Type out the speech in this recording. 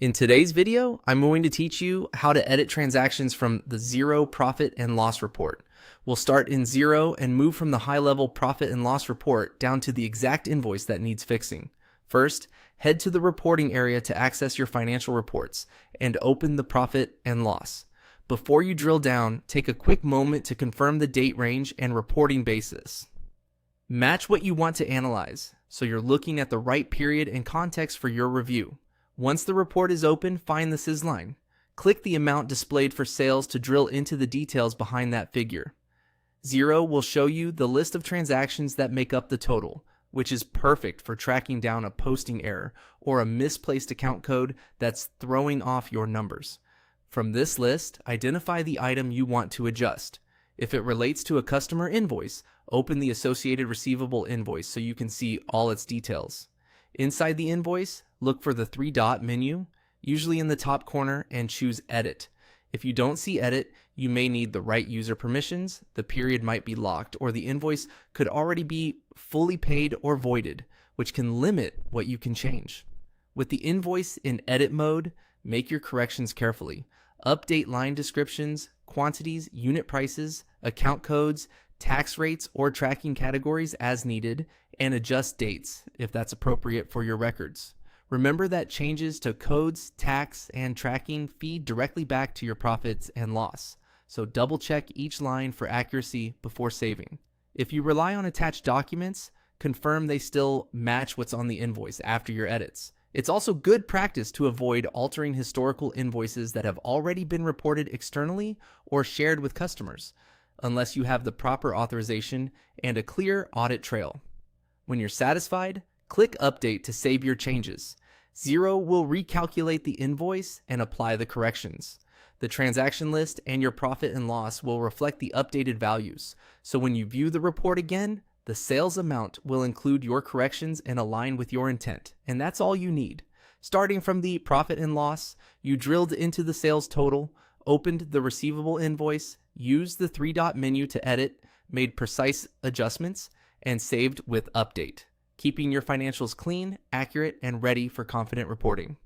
In today's video, I'm going to teach you how to edit transactions from the Xero profit and loss report. We'll start in Xero and move from the high-level profit and loss report down to the exact invoice that needs fixing. First, head to the reporting area to access your financial reports and open the profit and loss. Before you drill down, take a quick moment to confirm the date range and reporting basis. Match what you want to analyze, so you're looking at the right period and context for your review. Once the report is open, find the sysline. Click the amount displayed for sales to drill into the details behind that figure. Xero will show you the list of transactions that make up the total, which is perfect for tracking down a posting error or a misplaced account code that's throwing off your numbers. From this list, identify the item you want to adjust. If it relates to a customer invoice, open the associated receivable invoice so you can see all its details. Inside the invoice, look for the three-dot menu, usually in the top corner, and choose Edit. If you don't see Edit, you may need the right user permissions, the period might be locked, or the invoice could already be fully paid or voided, which can limit what you can change. With the invoice in Edit mode, make your corrections carefully. Update line descriptions, quantities, unit prices, account codes, tax rates, or tracking categories as needed, and adjust dates if that's appropriate for your records. Remember that changes to codes, tax, and tracking feed directly back to your profits and loss, so double check each line for accuracy before saving. If you rely on attached documents, confirm they still match what's on the invoice after your edits. It's also good practice to avoid altering historical invoices that have already been reported externally or shared with customers, unless you have the proper authorization and a clear audit trail. When you're satisfied, click Update to save your changes. Xero will recalculate the invoice and apply the corrections. The transaction list and your profit and loss will reflect the updated values, so when you view the report again, the sales amount will include your corrections and align with your intent, and that's all you need. Starting from the profit and loss, you drilled into the sales total, opened the receivable invoice, used the three-dot menu to edit, made precise adjustments, and saved with Update, keeping your financials clean, accurate, and ready for confident reporting.